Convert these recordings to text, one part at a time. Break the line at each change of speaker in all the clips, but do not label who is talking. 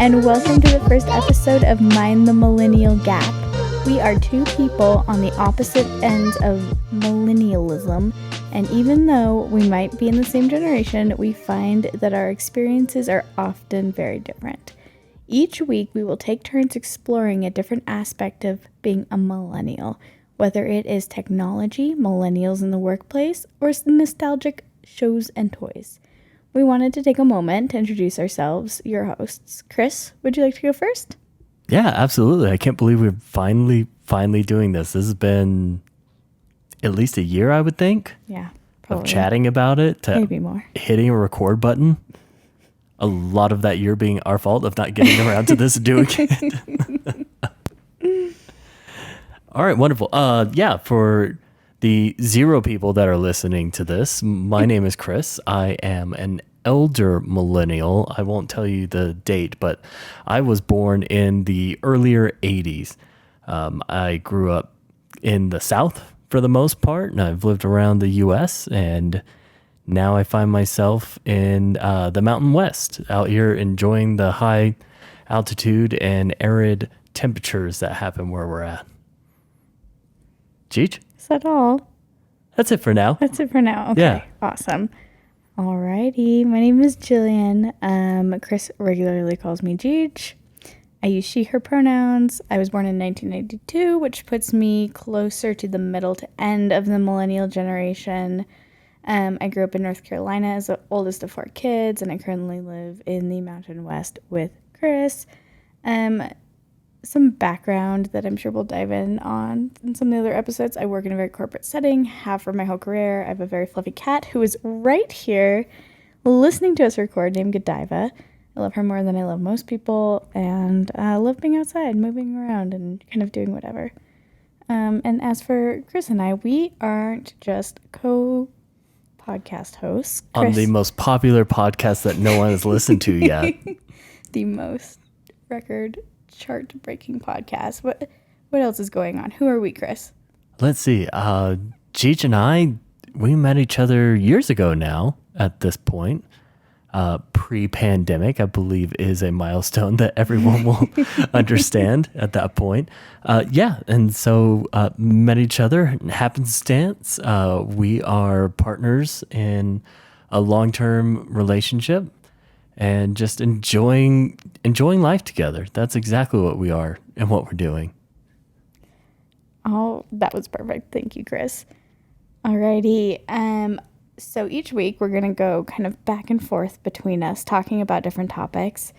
and welcome to the first episode of Mind the Millennial Gap. We are two people on the opposite ends of millennialism, and even though we might be in the same generation, we find that our experiences are often very different. Each week, we will take turns exploring a different aspect of being a millennial, whether it is technology, millennials in the workplace, or nostalgic shows and toys. We wanted to take a moment to introduce ourselves, your hosts. Chris, would you like to go first?
Yeah, absolutely. I can't believe we're finally doing this. This has been at least a year, I would think.
Yeah, probably.
Of chatting about it to
maybe more.
Hitting a record button. A lot of that year being our fault of not getting around to this doing it. All right, wonderful. For the 0 people that are listening to this, my name is Chris. I am an elder millennial. I won't tell you the date, but I was born in the earlier 80s. I grew up in the South for the most part, and I've lived around the U.S., and now I find myself in the Mountain West, out here enjoying the high altitude and arid temperatures that happen where we're at. Cheech?
Is that all?
That's it for now.
That's it for now. Okay,
yeah.
Awesome. Alrighty, my name is Jillian. Chris regularly calls me Jeech. I use she, her pronouns. I was born in 1992, which puts me closer to the middle to end of the millennial generation. I grew up in North Carolina as the oldest of 4 kids, and I currently live in the Mountain West with Chris. Some background that I'm sure we'll dive in on in some of the other episodes. I work in a very corporate setting, have for my whole career. I have a very fluffy cat who is right here listening to us record named Godiva. I love her more than I love most people, and I love being outside, moving around, and kind of doing whatever. And as for Chris and I, we aren't just co-podcast hosts.
On the most popular podcast that no one has listened to yet.
The most record chart-breaking podcast. What else is going on? Who are we, Chris?
Let's see. Cheech and I, we met each other years ago now at this point. Pre-pandemic, I believe, is a milestone that everyone will understand at that point. And so met each other. Happenstance. We are partners in a long-term relationship. And just enjoying life together. That's exactly what we are and what we're doing.
Oh, that was perfect. Thank you, Chris. Alrighty. So each week we're going to go kind of back and forth between us talking about different topics.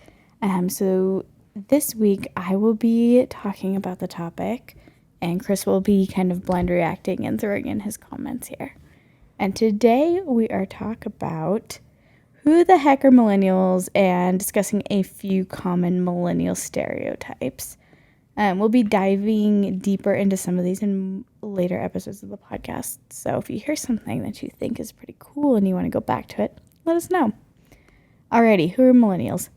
So this week I will be talking about the topic, and Chris will be kind of blind reacting and throwing in his comments here. And today we are talking about who the heck are millennials and discussing a few common millennial stereotypes. We'll be diving deeper into some of these in later episodes of the podcast. So if you hear something that you think is pretty cool and you want to go back to it, let us know. Alrighty, who are millennials?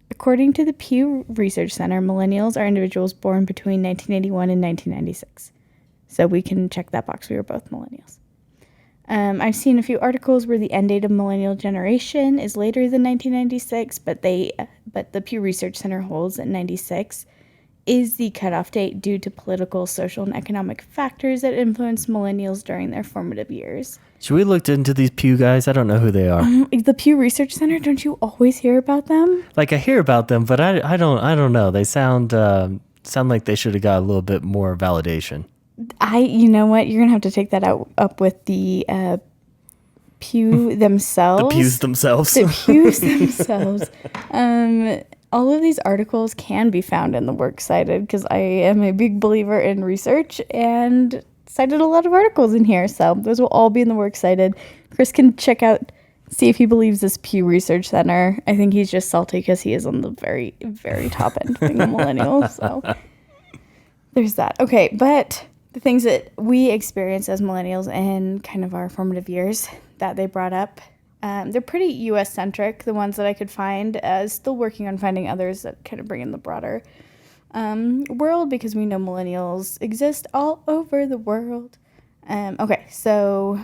According to the Pew Research Center, millennials are individuals born between 1981 and 1996. So we can check that box. We were both millennials. I've seen a few articles where the end date of millennial generation is later than 1996, but the Pew Research Center holds that 96 is the cutoff date due to political, social, and economic factors that influence millennials during their formative years.
Should we look into these Pew guys? I don't know who they are.
The Pew Research Center, don't you always hear about them?
Like, I hear about them, but I don't know. They sound like they should have got a little bit more validation.
You know what? You're going to have to take that up with the Pew themselves.
The Pews themselves.
The Pews themselves. All of these articles can be found in the work cited because I am a big believer in research and cited a lot of articles in here. So those will all be in the work cited. Chris can check out, see if he believes this Pew Research Center. I think he's just salty because he is on the very, very top end being a millennial. So there's that. Okay, but the things that we experience as millennials in kind of our formative years that they brought up, they're pretty U.S.-centric, the ones that I could find. Still working on finding others that kind of bring in the broader world, because we know millennials exist all over the world. Okay, so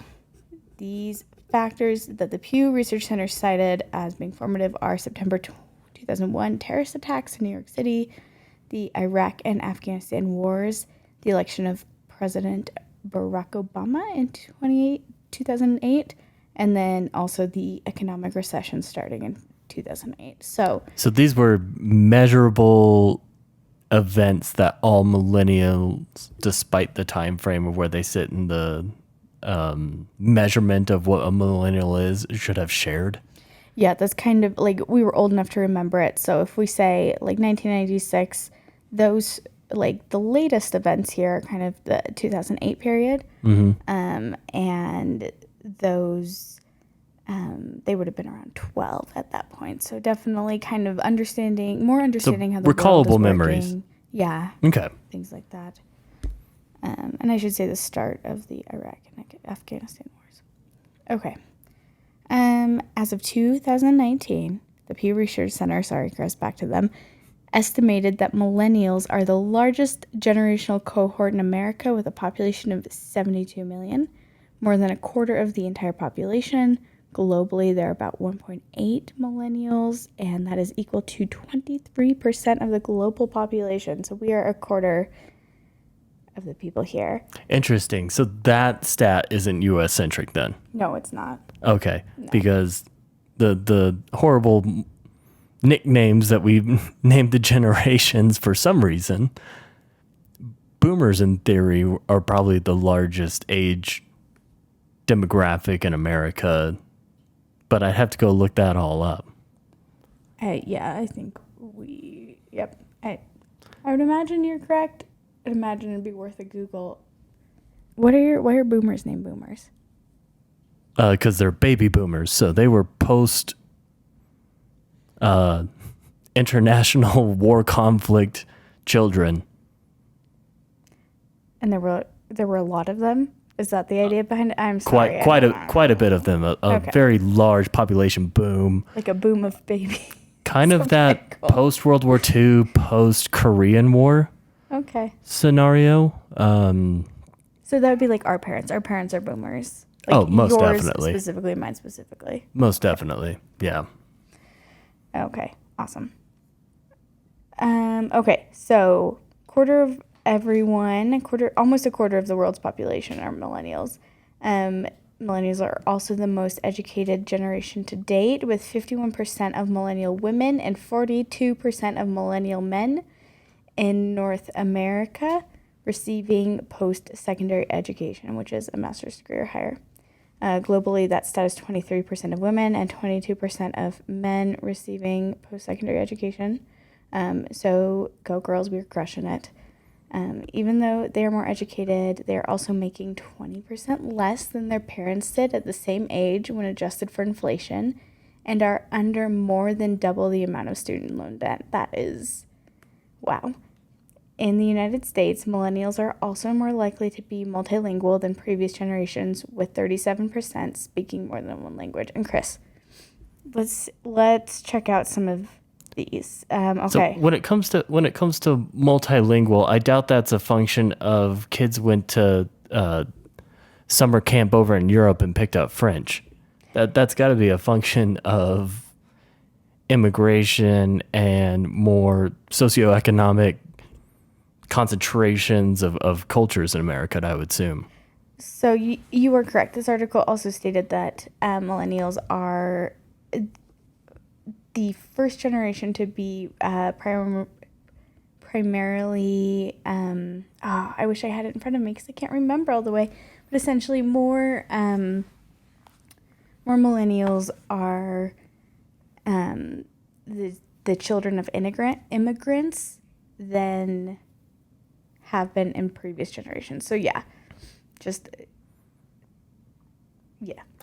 these factors that the Pew Research Center cited as being formative are September 2001 terrorist attacks in New York City, the Iraq and Afghanistan wars, the election of President Barack Obama in 2008, and then also the economic recession starting in 2008. So
these were measurable events that all millennials, despite the time frame of where they sit in the measurement of what a millennial is, should have shared.
Yeah, that's kind of like, we were old enough to remember it. So if we say like 1996, those like the latest events here are kind of the 2008 period. And those, they would have been around 12 at that point. So definitely kind of understanding how the world is
recallable
working.
memories.
Yeah.
Okay.
Things like that. And I should say the start of the Iraq and Afghanistan wars. Okay. As of 2019, the Pew Research Center, sorry, Chris, back to them, estimated that millennials are the largest generational cohort in America with a population of 72 million, more than a quarter of the entire population. Globally, there are about 1.8 millennials, and that is equal to 23% of the global population. So we are a quarter of the people here.
Interesting. So that stat isn't U.S. centric then?
No, it's not.
Okay. No. Because the horrible nicknames that we've named the generations for some reason, boomers in theory are probably the largest age demographic in America, but I'd have to go look that all up.
Yeah, I think yep. I would imagine you're correct. I'd imagine it'd be worth a Google. Why are boomers named boomers?
Because they're baby boomers, so they were post international war conflict children.
And there were a lot of them. Is that the idea behind it? I'm sorry.
Quite a bit of them. A very large population boom.
Like a boom of babies.
Kind of that cool. Post World War II, post Korean War.
Okay.
Scenario.
So that would be like our parents. Our parents are boomers. Like
most
yours
definitely.
Specifically, mine specifically.
Most definitely. Yeah.
Okay. Awesome. Okay. So almost a quarter of the world's population are millennials. Millennials are also the most educated generation to date, with 51% of millennial women and 42% of millennial men in North America receiving post-secondary education, which is a master's degree or higher. Globally, that stat is 23% of women and 22% of men receiving post-secondary education. So go girls, we're crushing it. Even though they are more educated, they are also making 20% less than their parents did at the same age when adjusted for inflation, and are under more than double the amount of student loan debt. That is, wow. In the United States, millennials are also more likely to be multilingual than previous generations, with 37% speaking more than one language. And Chris, let's check out some of these. Okay.
So when it comes to multilingual, I doubt that's a function of kids went to summer camp over in Europe and picked up French. That's got to be a function of immigration and more socioeconomic concentrations of cultures in America, I would assume.
So you are correct. This article also stated that millennials are the first generation to be primarily, I wish I had it in front of me because I can't remember all the way, but essentially more millennials are the children of immigrants than have been in previous generations. So yeah.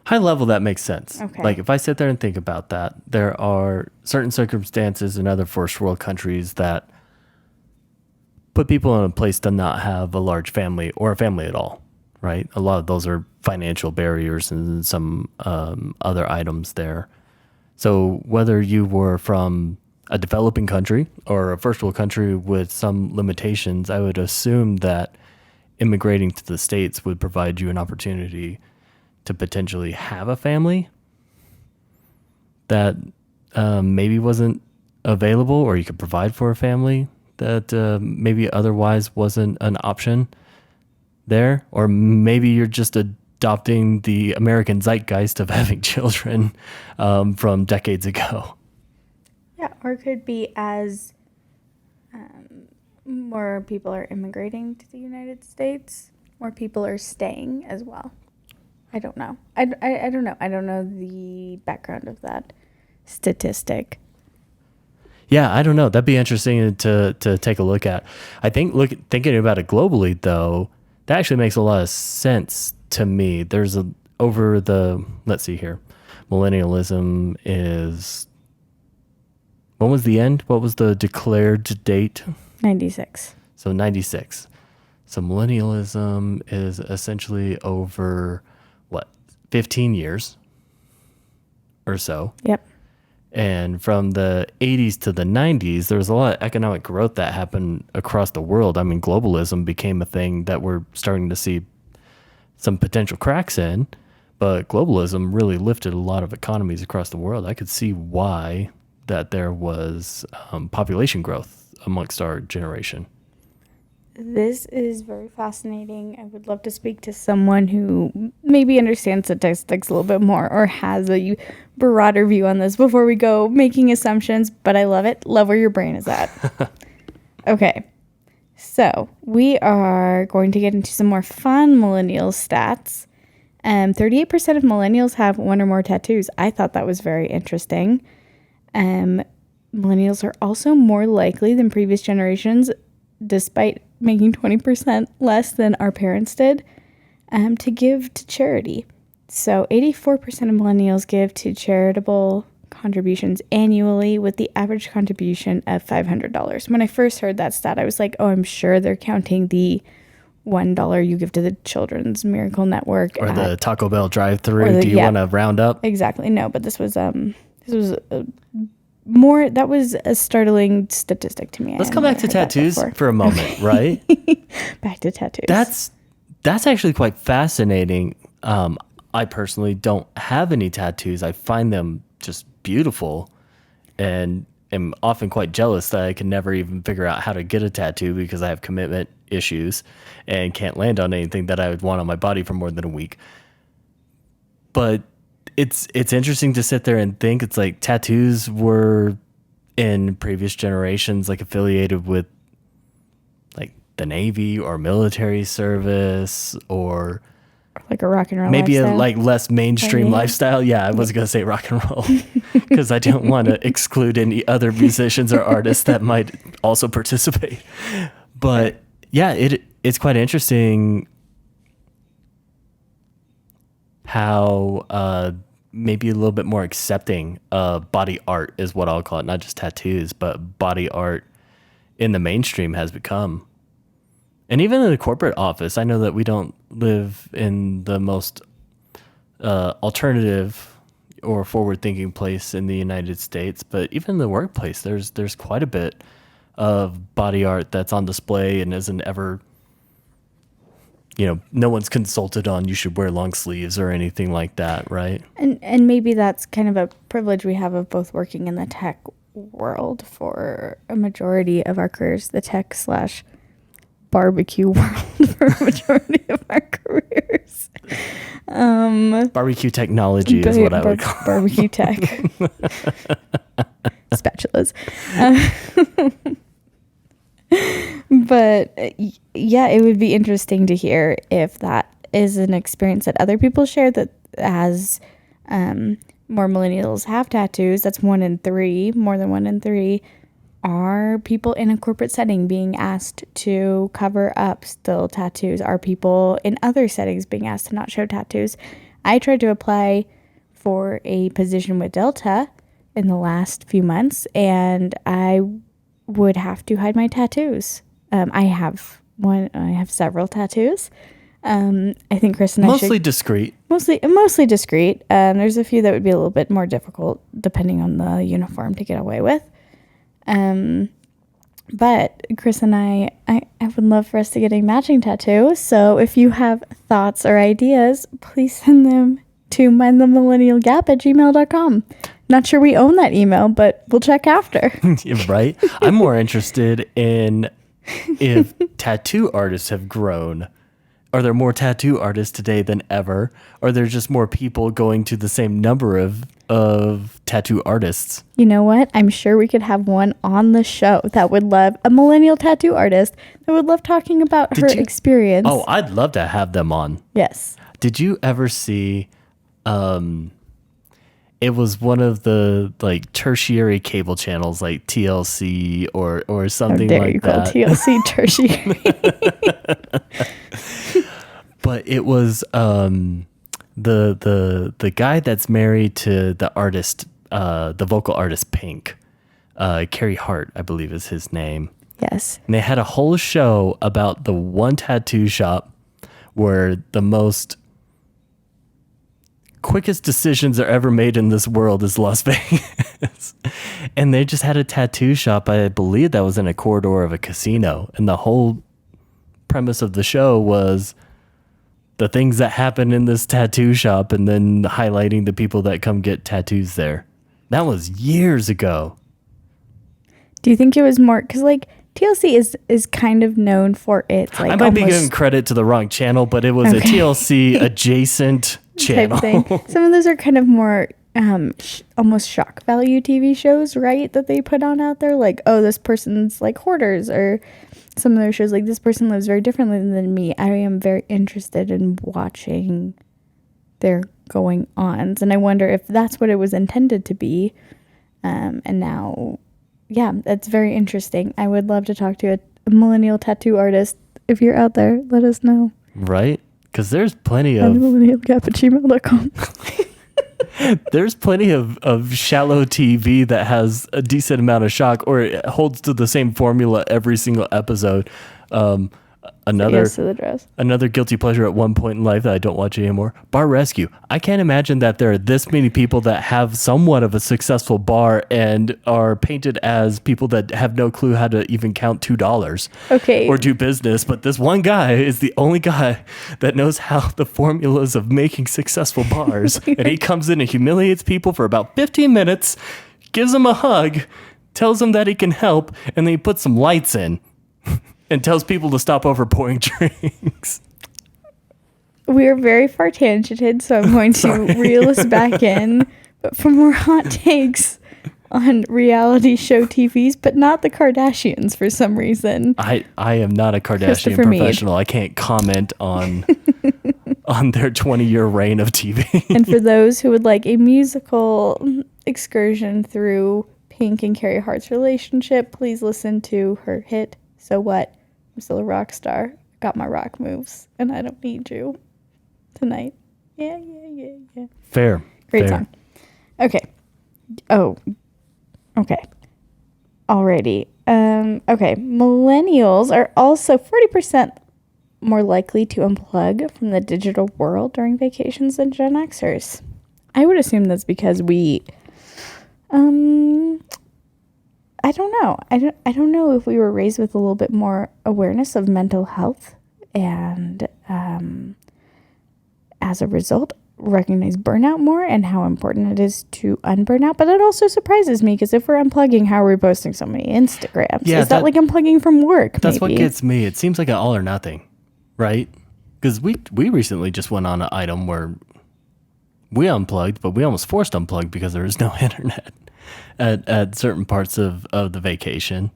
High level, that makes sense.
Okay.
Like if I sit there and think about that, there are certain circumstances in other first world countries that put people in a place to not have a large family or a family at all, right? A lot of those are financial barriers and some other items there. So whether you were from a developing country or a first world country with some limitations, I would assume that immigrating to the States would provide you an opportunity to potentially have a family that maybe wasn't available, or you could provide for a family that maybe otherwise wasn't an option there. Or maybe you're just adopting the American zeitgeist of having children from decades ago.
Yeah, or it could be as more people are immigrating to the United States, more people are staying as well. I don't know. I don't know. I don't know the background of that statistic.
Yeah, I don't know. That'd be interesting to take a look at. I think thinking about it globally, though, that actually makes a lot of sense to me. Let's see here. Millennialism is, when was the end? What was the declared date?
96.
So 96. So millennialism is essentially over, 15 years or so.
Yep.
And from the 80s to the 90s, there was a lot of economic growth that happened across the world. I mean, globalism became a thing that we're starting to see some potential cracks in, but globalism really lifted a lot of economies across the world. I could see why that there was population growth amongst our generation.
This is very fascinating. I would love to speak to someone who maybe understands statistics a little bit more or has a broader view on this before we go making assumptions, but I love it. Love where your brain is at. Okay, so we are going to get into some more fun millennial stats. 38% of millennials have one or more tattoos. I thought that was very interesting. Millennials are also more likely than previous generations, despite making 20% less than our parents did, to give to charity. So 84% of millennials give to charitable contributions annually, with the average contribution of $500. When I first heard that stat, I was like, oh, I'm sure they're counting the $1 you give to the Children's Miracle Network.
Or the Taco Bell drive-thru. Do you want to round up?
Exactly. No, but this was more, that was a startling statistic to me.
Let's come back to tattoos for a moment, right?
Back to tattoos.
That's actually quite fascinating. I personally don't have any tattoos. I find them just beautiful and am often quite jealous that I can never even figure out how to get a tattoo because I have commitment issues and can't land on anything that I would want on my body for more than a week. But it's interesting to sit there and think. It's like tattoos were in previous generations like affiliated with like the Navy or military service or
like a rock and roll
maybe
lifestyle.
a like less mainstream lifestyle. Yeah, I was going to say rock and roll because I don't want to exclude any other musicians or artists that might also participate. But yeah, it's quite interesting how maybe a little bit more accepting of body art is what I'll call it, not just tattoos, but body art in the mainstream has become. And even in the corporate office, I know that we don't live in the most alternative or forward-thinking place in the United States, but even in the workplace, there's quite a bit of body art that's on display and isn't ever, no one's consulted on you should wear long sleeves or anything like that, right?
And maybe that's kind of a privilege we have of both working in the tech world for a majority of our careers, the tech / barbecue world for a majority of our careers.
Barbecue technology is what I would call
barbecue tech. Spatulas. But yeah, it would be interesting to hear if that is an experience that other people share, that as more millennials have tattoos. That's 1 in 3, more than 1 in 3. Are people in a corporate setting being asked to cover up still tattoos? Are people in other settings being asked to not show tattoos? I tried to apply for a position with Delta in the last few months, and I would have to hide my tattoos. I have several tattoos. I think Chris and I
mostly discreet.
Mostly discreet. There's a few that would be a little bit more difficult depending on the uniform to get away with. But Chris and I would love for us to get a matching tattoo. So if you have thoughts or ideas, please send them to mindthemillennialgap@gmail.com. Not sure we own that email, but we'll check after.
Right? I'm more interested in if tattoo artists have grown. Are there more tattoo artists today than ever? Or are there just more people going to the same number of tattoo artists?
You know what? I'm sure we could have one on the show that would love a millennial tattoo artist that would love talking about her experience.
Oh, I'd love to have them on.
Yes.
Did you ever see it was one of the like tertiary cable channels like TLC or something like that.
How dare you call TLC tertiary?
But it was the guy that's married to the artist, the vocal artist Pink, Carrie Hart, I believe is his name.
Yes.
And they had a whole show about the one tattoo shop where the most quickest decisions are ever made in this world is Las Vegas. And they just had a tattoo shop, I believe that was in a corridor of a casino. And the whole premise of the show was the things that happen in this tattoo shop and then highlighting the people that come get tattoos there. That was years ago.
Do you think it was more, because like TLC is kind of known for its like
I might be giving credit to the wrong channel, but it was a TLC adjacent channel.
Type thing. Some of those are kind of more almost shock value TV shows, right? That they put on out there, like, oh, this person's like hoarders, or some of their shows like this person lives very differently than me. I am very interested in watching their going ons, and I wonder if that's what it was intended to be. And now, yeah, that's very interesting. I would love to talk to a millennial tattoo artist. If you're out there, let us know.
Right? Because there's plenty of
millennialgap@gmail.com.
There's plenty of shallow TV that has a decent amount of shock, or it holds to the same formula every single episode. Another guilty pleasure at one point in life that I don't watch anymore, Bar Rescue. I can't imagine that there are this many people that have somewhat of a successful bar and are painted as people that have no clue how to even count $2 or do business. But this one guy is the only guy that knows how the formulas of making successful bars. And he comes in and humiliates people for about 15 minutes, gives them a hug, tells them that he can help, and then he puts some lights in. And tells people to stop over pouring drinks.
We're very far tangented, so I'm going to reel us back in. But for more hot takes on reality show TVs, but not the Kardashians for some reason.
I am not a Kardashian professional. I can't comment on their 20-year reign of TV.
And for those who would like a musical excursion through Pink and Carrie Hart's relationship, please listen to her hit, So What? I'm still a rock star. Got my rock moves, and I don't need you tonight. Yeah.
Fair.
Great song. Okay. Oh. Okay. Alrighty. Okay. Millennials are also 40% more likely to unplug from the digital world during vacations than Gen Xers. I would assume that's because we, I don't know. I don't know if we were raised with a little bit more awareness of mental health and as a result recognize burnout more and how important it is to unburn out. But it also surprises me because if we're unplugging, how are we posting so many Instagrams?
Yeah,
is that like unplugging from work?
That's
maybe?
What gets me. It seems like an all or nothing, right? Because we recently just went on an item where we unplugged, but we almost forced unplugged because there was no internet at certain parts of the vacation,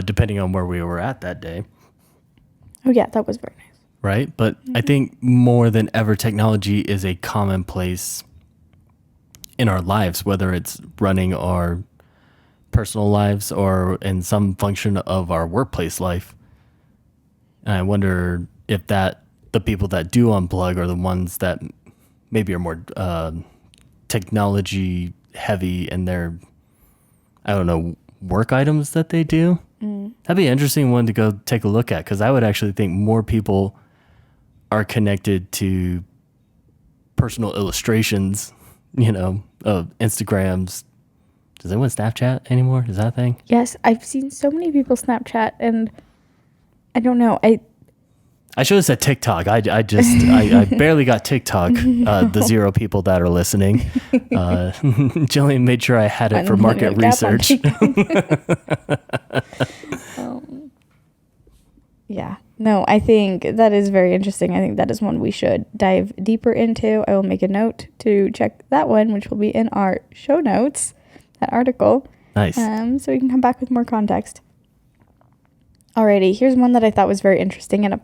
depending on where we were at that day.
Oh, yeah, that was very nice.
Right? But I think more than ever, technology is a commonplace in our lives, whether it's running our personal lives or in some function of our workplace life. And I wonder if the people that do unplug are the ones that maybe are more technology heavy in their, I don't know, work items that they do. That'd be an interesting one to go take a look at, because I would actually think more people are connected to personal illustrations, of Instagrams. Does anyone Snapchat anymore? Is that a thing?
Yes, I've seen so many people Snapchat, and I don't know.
I should have said TikTok. I barely got TikTok. The 0 people that are listening. Jillian made sure I had it for market research.
Yeah. No, I think that is very interesting. I think that is one we should dive deeper into. I will make a note to check that one, which will be in our show notes, that article.
Nice.
So we can come back with more context. Alrighty, here's one that I thought was very interesting and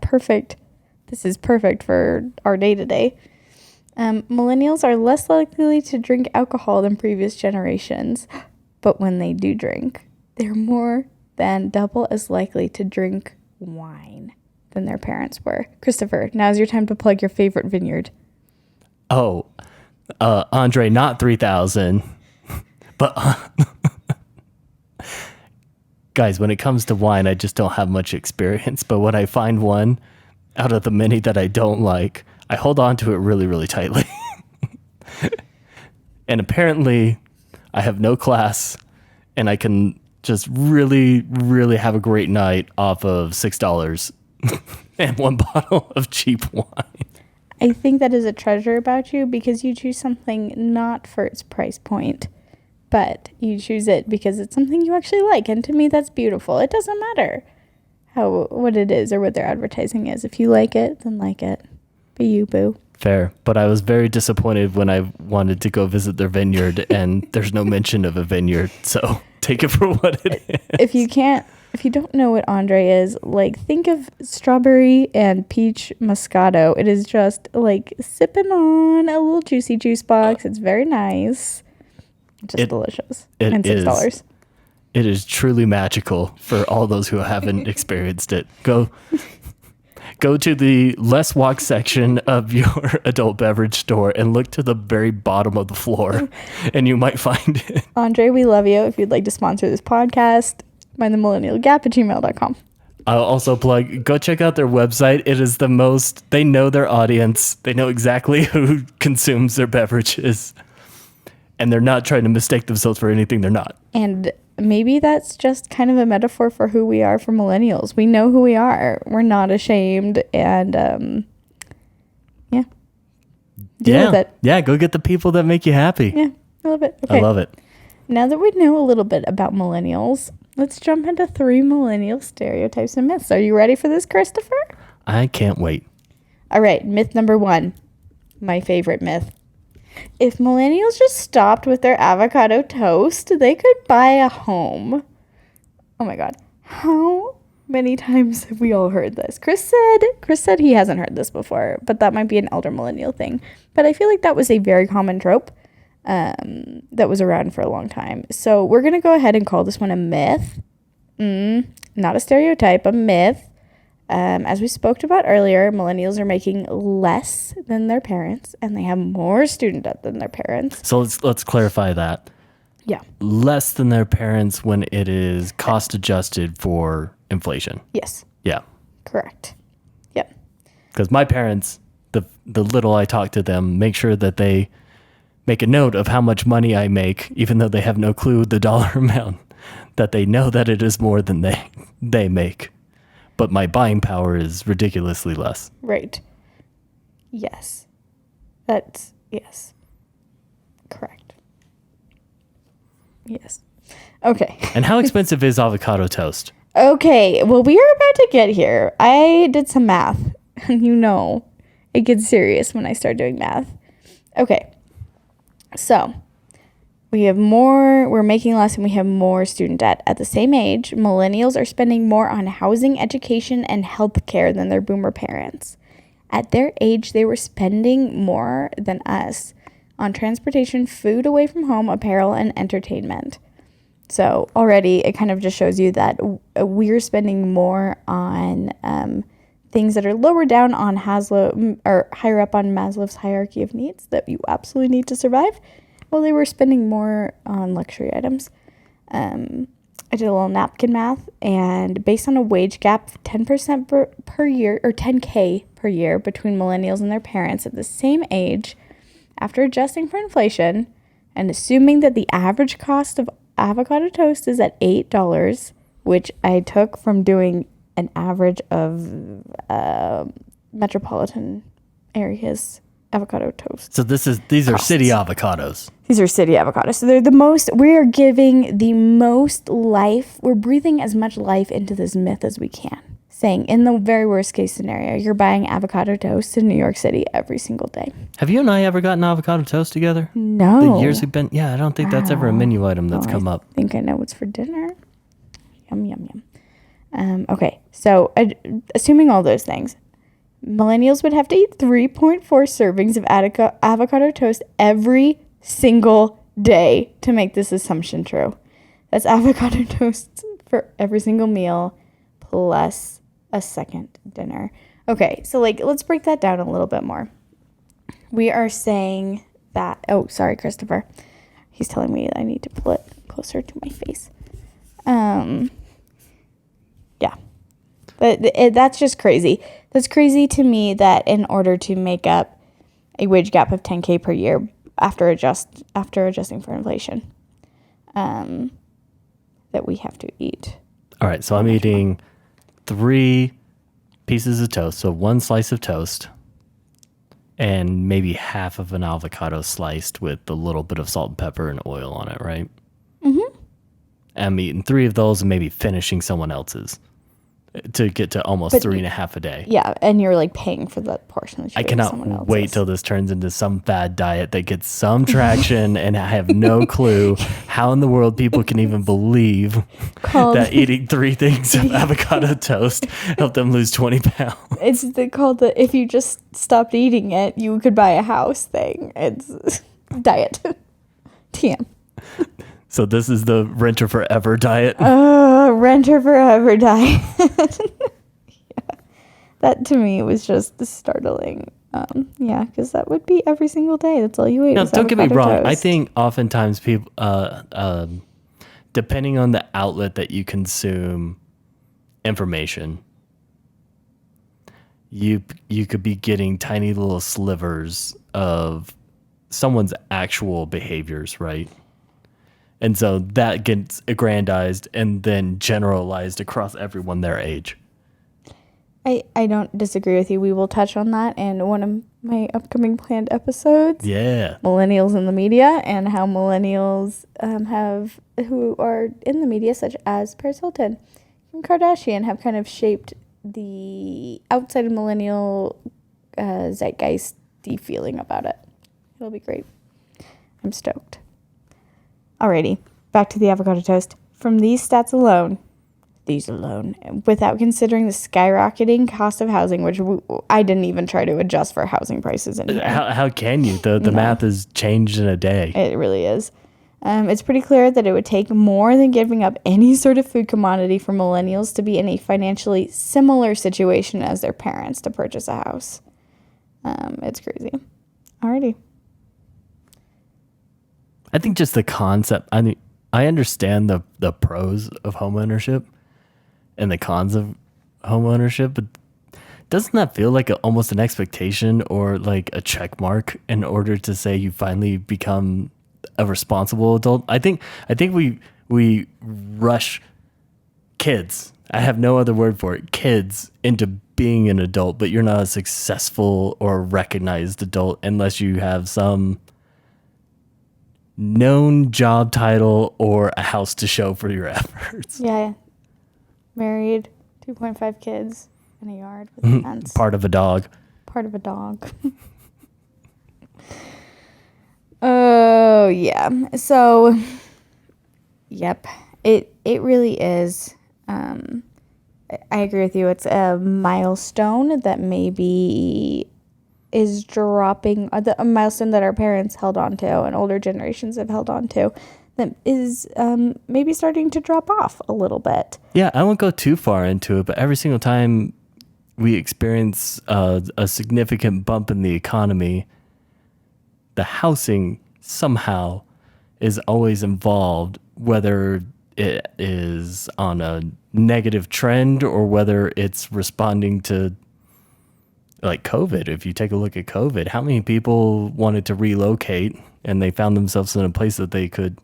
this is perfect for our day-to-day. Millennials are less likely to drink alcohol than previous generations, but when they do drink, they're more than double as likely to drink wine than their parents were. Christopher, now's your time to plug your favorite vineyard.
Oh, Andre, not 3,000, but guys, when it comes to wine, I just don't have much experience. But when I find one out of the many that I don't like, I hold on to it really, really tightly. And apparently, I have no class, and I can just really, really have a great night off of $6 and one bottle of cheap wine.
I think that is a treasure about you because you choose something not for its price point, but you choose it because it's something you actually like. And to me, that's beautiful. It doesn't matter what it is or what their advertising is. If you like it, then like it. Be you, boo.
Fair. But I was very disappointed when I wanted to go visit their vineyard and there's no mention of a vineyard. So take it for what it is. If you don't know what Andre is, like, think of strawberry and peach Moscato. It is just like sipping on a little juicy juice box. It's very nice. Just delicious. And $6. It is truly magical for all those who haven't experienced it. Go to the less walk section of your adult beverage store and look to the very bottom of the floor and you might find it.
Andre, we love you. If you'd like to sponsor this podcast, Mind the Millennial Gap at gmail.com.
I'll also plug, go check out their website. It is the most, they know their audience. They know exactly who consumes their beverages. And they're not trying to mistake themselves for anything they're not.
And maybe that's just kind of a metaphor for who we are for millennials. We know who we are. We're not ashamed. And deal with it.
Yeah, go get the people that make you happy.
Yeah, I love it. Okay.
I love it.
Now that we know a little bit about millennials, let's jump into 3 millennial stereotypes and myths. Are you ready for this, Christopher?
I can't wait.
All right, myth number 1, my favorite myth. If millennials just stopped with their avocado toast, they could buy a home. Oh my God. How many times have we all heard this? Chris said he hasn't heard this before, but that might be an elder millennial thing. But I feel like that was a very common trope that was around for a long time. So we're going to go ahead and call this one a myth. Not a stereotype, a myth. As we spoke about earlier, millennials are making less than their parents, and they have more student debt than their parents.
So let's clarify that.
Yeah.
Less than their parents when it is cost adjusted for inflation.
Yes.
Yeah.
Correct. Yep.
Because my parents, the little I talk to them, make sure that they make a note of how much money I make, even though they have no clue the dollar amount, that they know that it is more than they make. But my buying power is ridiculously less.
Right. Yes. Yes. Correct. Yes. Okay.
And how expensive is avocado toast?
Okay. Well, we are about to get here. I did some math. And it gets serious when I start doing math. Okay. So, we're making less and we have more student debt. At the same age, millennials are spending more on housing, education, and healthcare than their boomer parents. At their age, they were spending more than us on transportation, food away from home, apparel, and entertainment. So already it kind of just shows you that we're spending more on things that are lower down on or higher up on Maslow's hierarchy of needs that you absolutely need to survive. Well, they were spending more on luxury items. I did a little napkin math, and based on a wage gap of 10% per year, or 10K per year between millennials and their parents at the same age, after adjusting for inflation, and assuming that the average cost of avocado toast is at $8, which I took from doing an average of metropolitan areas avocado toast.
So these are city avocados.
These are city avocados. So they're the most, we are giving the most life, we're breathing as much life into this myth as we can. Saying, in the very worst case scenario, you're buying avocado toast in New York City every single day.
Have you and I ever gotten avocado toast together?
No.
The years we've been, I don't think that's ever a menu item that's come up.
I think I know what's for dinner. Yum, yum, yum. Okay, so assuming all those things, millennials would have to eat 3.4 servings of avocado toast every single day to make this assumption true. That's avocado toast for every single meal plus a second dinner. Okay, so let's break that down a little bit more. We are saying that, oh, sorry, Christopher. He's telling me I need to pull it closer to my face. Yeah. But that's just crazy. That's crazy to me that in order to make up a wage gap of $10K per year after adjusting for inflation, that we have to eat.
All right, so I'm eating 3 pieces of toast, so 1 slice of toast, and maybe half of an avocado sliced with a little bit of salt and pepper and oil on it, right? Mm-hmm. I'm eating 3 of those and maybe finishing someone else's to get to almost 3.5 a day.
Yeah, and you're paying for that portion that you're
I cannot wait till this turns into some fad diet that gets some traction, and I have no clue how in the world people can even believe that eating 3 things of avocado toast helped them lose 20 pounds.
It's called the if you just stopped eating it, you could buy a house thing. It's diet. TM.
So this is the renter forever diet?
Renter forever diet. Yeah. That to me was just startling. Yeah, because that would be every single day. That's all you eat.
Now, don't get me wrong.
Toast.
I think oftentimes people, depending on the outlet that you consume information, you could be getting tiny little slivers of someone's actual behaviors, right? And so that gets aggrandized and then generalized across everyone their age.
I don't disagree with you. We will touch on that in one of my upcoming planned episodes.
Yeah.
Millennials in the media and how millennials who are in the media, such as Paris Hilton and Kardashian, have kind of shaped the outside of millennial zeitgeisty feeling about it. It'll be great. I'm stoked. Alrighty, back to the avocado toast. From these stats alone, without considering the skyrocketing cost of housing, which I didn't even try to adjust for housing prices anymore.
How can you? The math has changed in a day.
It really is. It's pretty clear that it would take more than giving up any sort of food commodity for millennials to be in a financially similar situation as their parents to purchase a house. It's crazy. Alrighty.
I think just the concept, I understand the pros of homeownership and the cons of homeownership, but doesn't that feel like almost an expectation or like a check mark in order to say you finally become a responsible adult? I think we rush kids. I have no other word for it. Kids into being an adult, but you're not a successful or recognized adult unless you have some known job title or a house to show for your efforts.
Yeah. Married, 2.5 kids in a yard with a fence.
Part of a dog.
Oh, yeah. So, yep. It really is. I agree with you. It's a milestone that maybe is dropping, a milestone that our parents held on to and older generations have held on to that is maybe starting to drop off a little bit.
Yeah, I won't go too far into it, but every single time we experience a significant bump in the economy, the housing somehow is always involved, whether it is on a negative trend or whether it's responding to like COVID. If you take a look at COVID, how many people wanted to relocate and they found themselves in a place that they could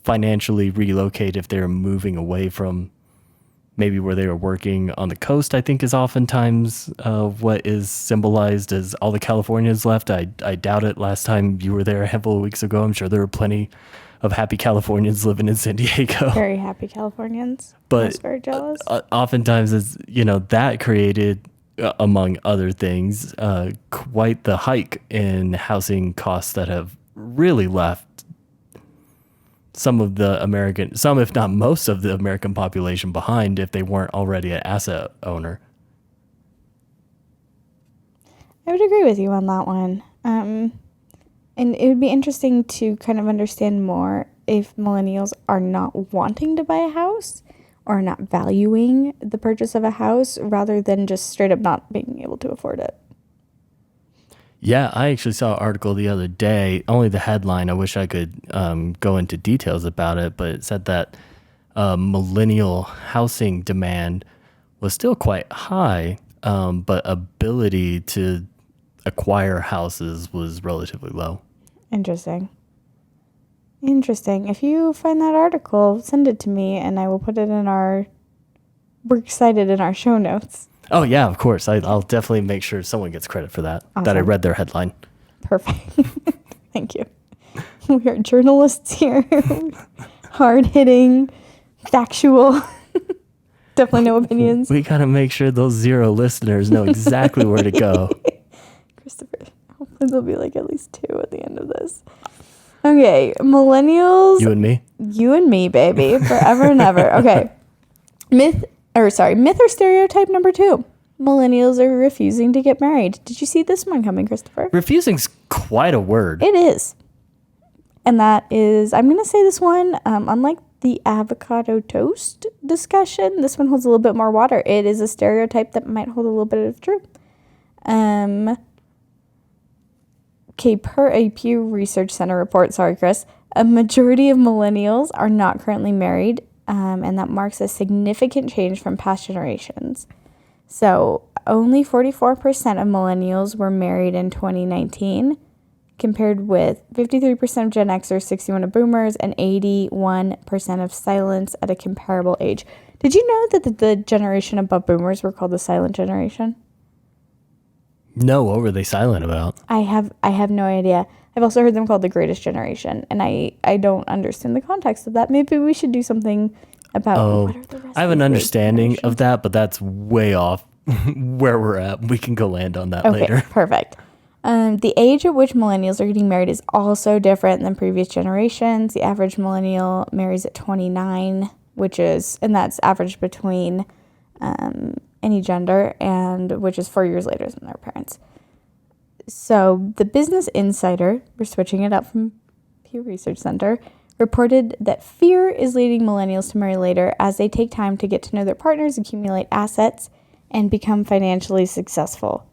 financially relocate if they're moving away from maybe where they were working on the coast, I think is oftentimes what is symbolized as all the Californians left. I doubt it. Last time you were there a handful of weeks ago, I'm sure there were plenty of happy Californians living in San Diego.
Very happy Californians.
But
I was very jealous.
Oftentimes, that created, among other things, quite the hike in housing costs that have really left some, if not most of the American population behind if they weren't already an asset owner.
I would agree with you on that one. And it would be interesting to kind of understand more if millennials are not wanting to buy a house or not valuing the purchase of a house rather than just straight up not being able to afford it.
Yeah, I actually saw an article the other day, only the headline. I wish I could go into details about it, but it said that millennial housing demand was still quite high, but ability to acquire houses was relatively low.
Interesting. If you find that article, send it to me and I will put it in we're excited in our show notes.
Oh, yeah, of course. I'll definitely make sure someone gets credit for that,
Awesome.
that I read their headline.
Perfect. Thank you. We are journalists here. Hard-hitting, factual. Definitely no opinions.
We got to make sure those 0 listeners know exactly where to go.
Christopher, hopefully there'll be like at least 2 at the end of this. Okay, millennials.
You and me?
You and me, baby. Forever and ever. Okay. Myth or stereotype number 2. Millennials are refusing to get married. Did you see this one coming, Christopher?
Refusing's quite a word.
It is. And that is, I'm going to say this one, unlike the avocado toast discussion, this one holds a little bit more water. It is a stereotype that might hold a little bit of truth. Okay, per a Pew Research Center report, sorry, Chris, a majority of millennials are not currently married, and that marks a significant change from past generations. So only 44% of millennials were married in 2019, compared with 53% of Gen Xers, 61% of boomers, and 81% of silents at a comparable age. Did you know that the generation above boomers were called the silent generation?
No, what were they silent about?
I have no idea. I've also heard them called the greatest generation, and I don't understand the context of that. Maybe we should do something about what are the rest
I have
of
an
the
understanding of that, but that's way off where we're at. We can go land on that later.
Perfect. The age at which millennials are getting married is also different than previous generations. The average millennial marries at 29, and that's average between any gender, and which is 4 years later than their parents. So the Business Insider, we're switching it up from Pew Research Center, reported that fear is leading millennials to marry later as they take time to get to know their partners, accumulate assets, and become financially successful.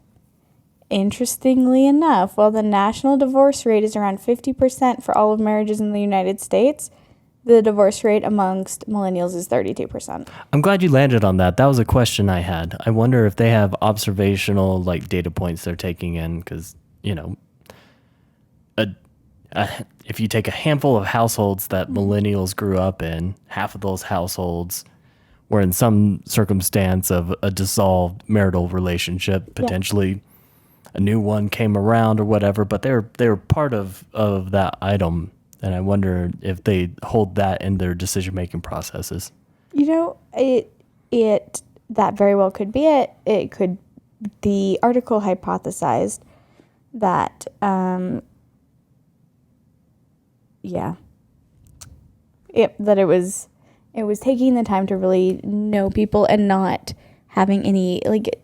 Interestingly enough, while the national divorce rate is around 50% for all of marriages in the United States, the divorce rate amongst millennials is 32%.
I'm glad you landed on that. That was a question I had. I wonder if they have observational data points they're taking in, because, if you take a handful of households that millennials grew up in, half of those households were in some circumstance of a dissolved marital relationship, potentially a new one came around or whatever, but they're part of that item. And I wonder if they hold that in their decision-making processes.
It that very well could be it. It could. The article hypothesized that, that it was taking the time to really know people and not having any,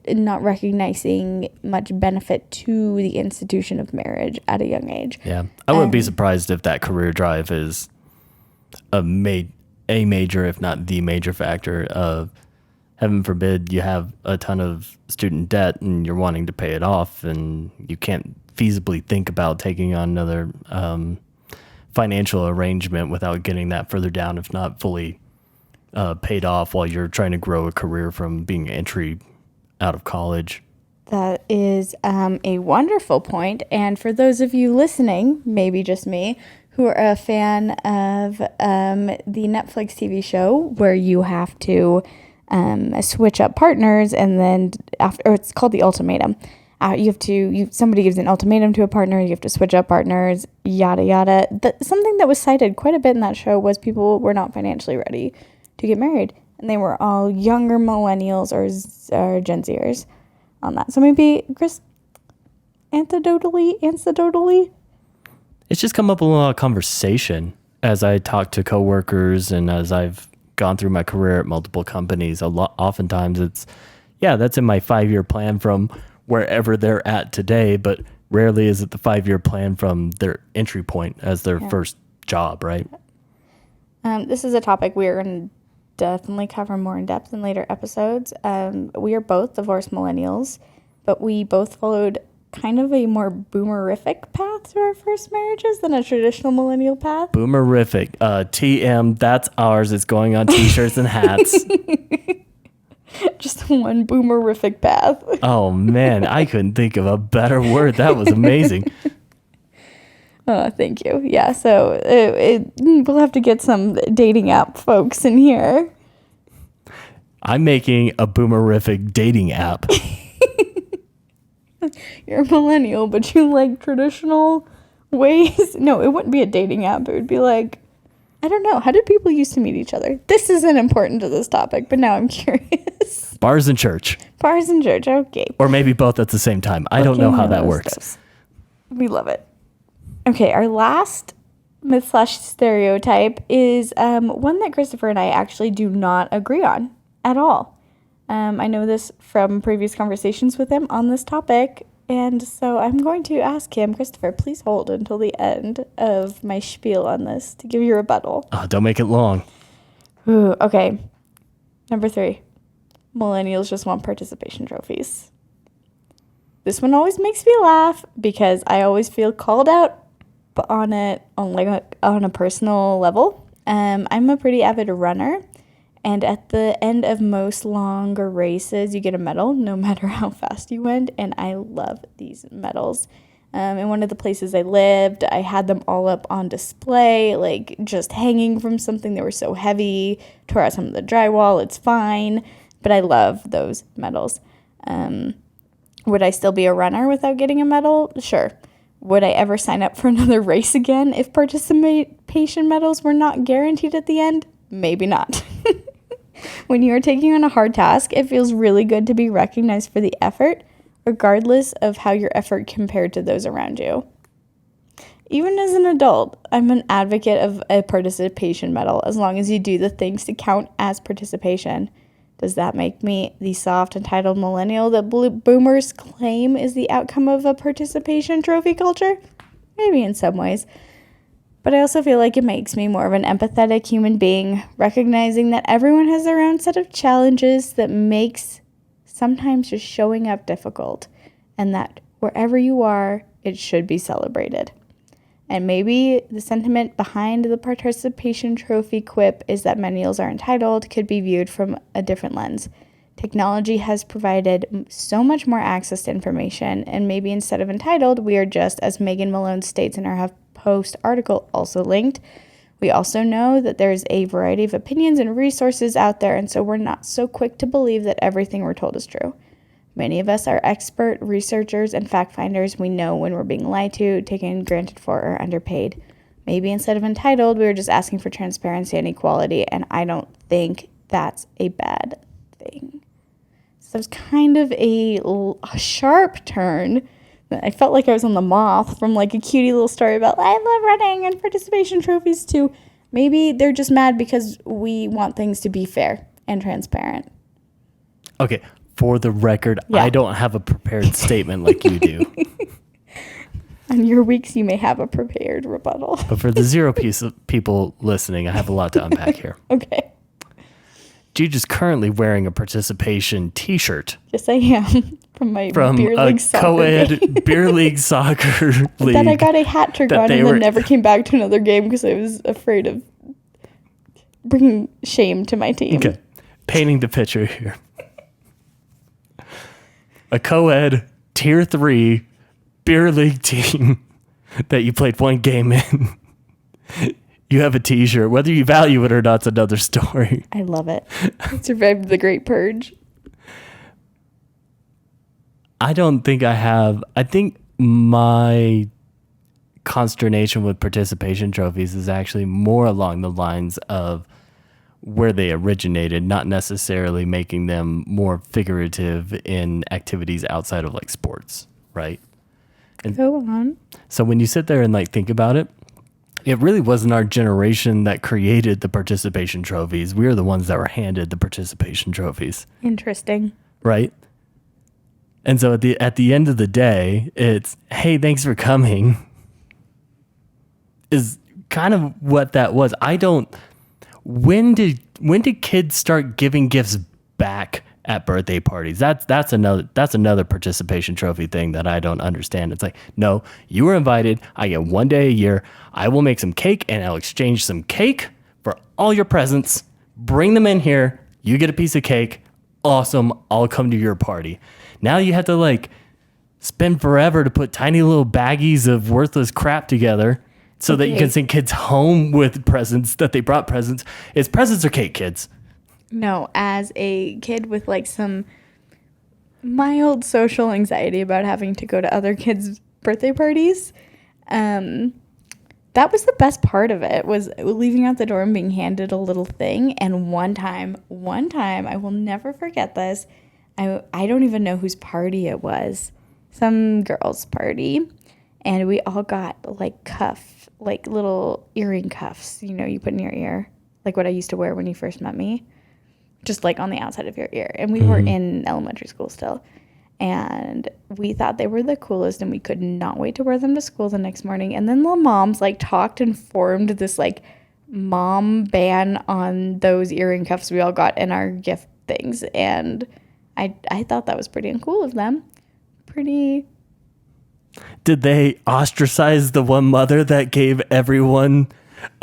not recognizing much benefit to the institution of marriage at a young age.
Yeah. I wouldn't be surprised if that career drive is a major, if not the major factor of, heaven forbid, you have a ton of student debt and you're wanting to pay it off and you can't feasibly think about taking on another financial arrangement without getting that further down, if not fully paid off while you're trying to grow a career from being entry out of college.
That is a wonderful point. And for those of you listening, maybe just me, who are a fan of the Netflix TV show where you have to switch up partners, and then after, or it's called the ultimatum. Somebody gives an ultimatum to a partner, you have to switch up partners, yada yada. Something that was cited quite a bit in that show was people were not financially ready to get married, and they were all younger millennials or Gen Zers on that. So maybe, Chris, anecdotally,
It's just come up in a lot of conversation as I talk to coworkers and as I've gone through my career at multiple companies. Oftentimes it's, that's in my 5-year plan from wherever they're at today, but rarely is it the 5-year plan from their entry point as their first job, right?
This is a topic we are going to definitely cover more in depth in later episodes. We are both divorced millennials, but we both followed kind of a more boomerific path to our first marriages than a traditional millennial path.
Boomerific. TM, that's ours. It's going on t-shirts and hats.
Just one boomerific path.
Oh, man. I couldn't think of a better word. That was amazing.
Oh, thank you. Yeah, so we'll have to get some dating app folks in here.
I'm making a boomerific dating app.
You're a millennial, but you like traditional ways. No, it wouldn't be a dating app. It would be like, I don't know. How did people used to meet each other? This isn't important to this topic, but now I'm curious.
Bars and church.
Bars and church, okay.
Or maybe both at the same time. I don't know how that works.
We love it. Okay, our last myth/stereotype is one that Christopher and I actually do not agree on at all. I know this from previous conversations with him on this topic, and so I'm going to ask him, Christopher, please hold until the end of my spiel on this to give you a rebuttal.
Oh, don't make it long.
Ooh, okay. Number 3. Millennials just want participation trophies. This one always makes me laugh because I always feel called out on it on a personal level. I'm a pretty avid runner, and at the end of most longer races, you get a medal no matter how fast you went, and I love these medals. In one of the places I lived, I had them all up on display, like just hanging from something. They were so heavy, tore out some of the drywall. It's fine, but I love those medals. Would I still be a runner without getting a medal? Sure. Would I ever sign up for another race again if participation medals were not guaranteed at the end? Maybe not. When you are taking on a hard task, it feels really good to be recognized for the effort, regardless of how your effort compared to those around you. Even as an adult, I'm an advocate of a participation medal as long as you do the things to count as participation. Does that make me the soft, entitled millennial that boomers claim is the outcome of a participation trophy culture? Maybe in some ways. But I also feel like it makes me more of an empathetic human being, recognizing that everyone has their own set of challenges that makes sometimes just showing up difficult, and that wherever you are, it should be celebrated. And maybe the sentiment behind the participation trophy quip is that millennials are entitled could be viewed from a different lens. Technology has provided so much more access to information, and maybe instead of entitled, we are just, as Megan Malone states in her HuffPost article also linked, we also know that there's a variety of opinions and resources out there, and so we're not so quick to believe that everything we're told is true. Many of us are expert researchers and fact finders. We know when we're being lied to, taken granted for, or underpaid. Maybe instead of entitled, we were just asking for transparency and equality, and I don't think that's a bad thing. So it was kind of a sharp turn. I felt like I was on The Moth from like a cutie little story about I love running and participation trophies too. Maybe they're just mad because we want things to be fair and transparent.
Okay. For the record, I don't have a prepared statement like you do.
On your weeks, you may have a prepared rebuttal.
But for the zero piece of people listening, I have a lot to unpack here.
Okay.
Jude is currently wearing a participation T-shirt.
Yes, I am. From beer league soccer
co-ed
game.
beer league soccer league.
Then I got a hat trick on and then never came back to another game because I was afraid of bringing shame to my team.
Okay. Painting the picture here. A co-ed tier 3 beer league team that you played one game in. You have a t-shirt. Whether you value it or not's another story.
I love it. It survived the Great Purge.
I don't think I have. I think my consternation with participation trophies is actually more along the lines of where they originated, not necessarily making them more figurative in activities outside of like sports, right? And
Go on.
so when you sit there and like think about it, it really wasn't our generation that created the participation trophies. We were the ones that were handed the participation trophies,
Interesting.
right? And so at the end of the day, it's, hey, thanks for coming, is kind of what that was. When did kids start giving gifts back at birthday parties? That's another participation trophy thing that I don't understand. It's like, no, you were invited. I get 1 day a year. I will make some cake and I'll exchange some cake for all your presents. Bring them in here. You get a piece of cake. Awesome. I'll come to your party. Now you have to like spend forever to put tiny little baggies of worthless crap together so that you can send kids home with presents that they brought presents. It's presents or cake, kids.
No, as a kid with like some mild social anxiety about having to go to other kids' birthday parties, that was the best part of it, was leaving out the door and being handed a little thing. And one time, I will never forget this. I don't even know whose party it was. Some girl's party. And we all got like little earring cuffs, you put in your ear, like what I used to wear when you first met me, just like on the outside of your ear. And we were in elementary school still. And we thought they were the coolest, and we could not wait to wear them to school the next morning. And then the moms like talked and formed this like mom ban on those earring cuffs we all got in our gift things. And I thought that was pretty uncool of them.
Did they ostracize the one mother that gave everyone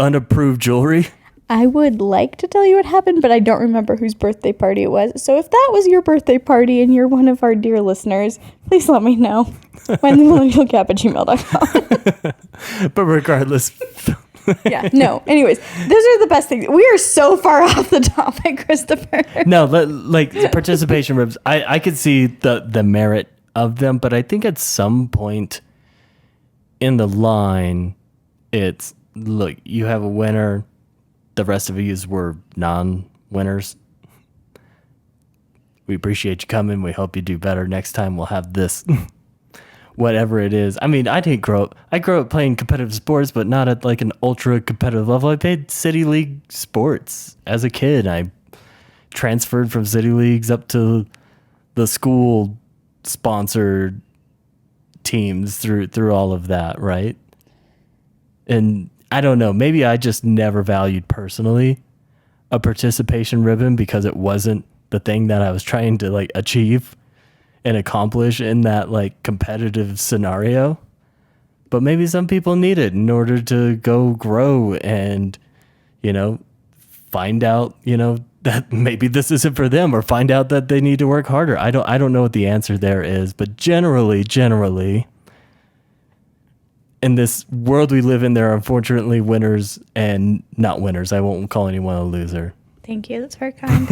unapproved jewelry?
I would like to tell you what happened, but I don't remember whose birthday party it was. So if that was your birthday party and you're one of our dear listeners, please let me know. mindthemillennialgap@gmail.com.
But regardless.
Yeah, no. Anyways, those are the best things. We are so far off the topic, Christopher.
No, like participation ribs, I could see the merit of them, but I think at some point in the line, it's, look, you have a winner. The rest of you were non-winners. We appreciate you coming. We hope you do better next time. We'll have this, whatever it is. I mean, I grew up playing competitive sports, but not at like an ultra competitive level. I played city league sports as a kid. I transferred from city leagues up to the school sponsored teams through all of that, right? And I don't know, maybe I just never valued personally a participation ribbon because it wasn't the thing that I was trying to like achieve and accomplish in that like competitive scenario. But maybe some people need it in order to go grow and, find out, that maybe this isn't for them, or find out that they need to work harder. I don't know what the answer there is, but generally, in this world we live in, there are unfortunately winners and not winners. I won't call anyone a loser.
Thank you. That's very kind.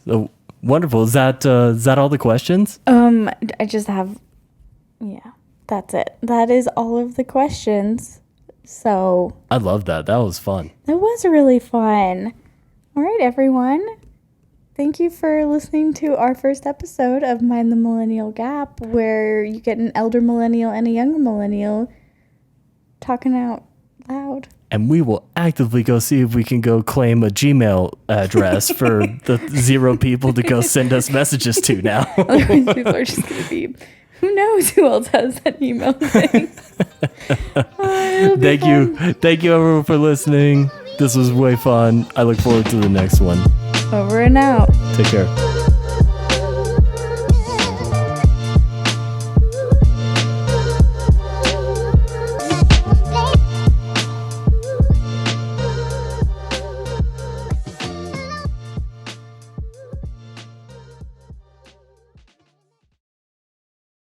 So wonderful. Is that all the questions?
I just have, that's it. That is all of the questions. So
I love that. That was fun.
That was really fun. All right, everyone. Thank you for listening to our first episode of Mind the Millennial Gap, where you get an elder millennial and a younger millennial talking out loud.
And we will actively go see if we can go claim a Gmail address for the 0 people to go send us messages to now.
Otherwise, people are just going to be, who knows who else has that email thing.
Thank you everyone for listening. This was way fun. I look forward to the next one.
Over and out.
Take care.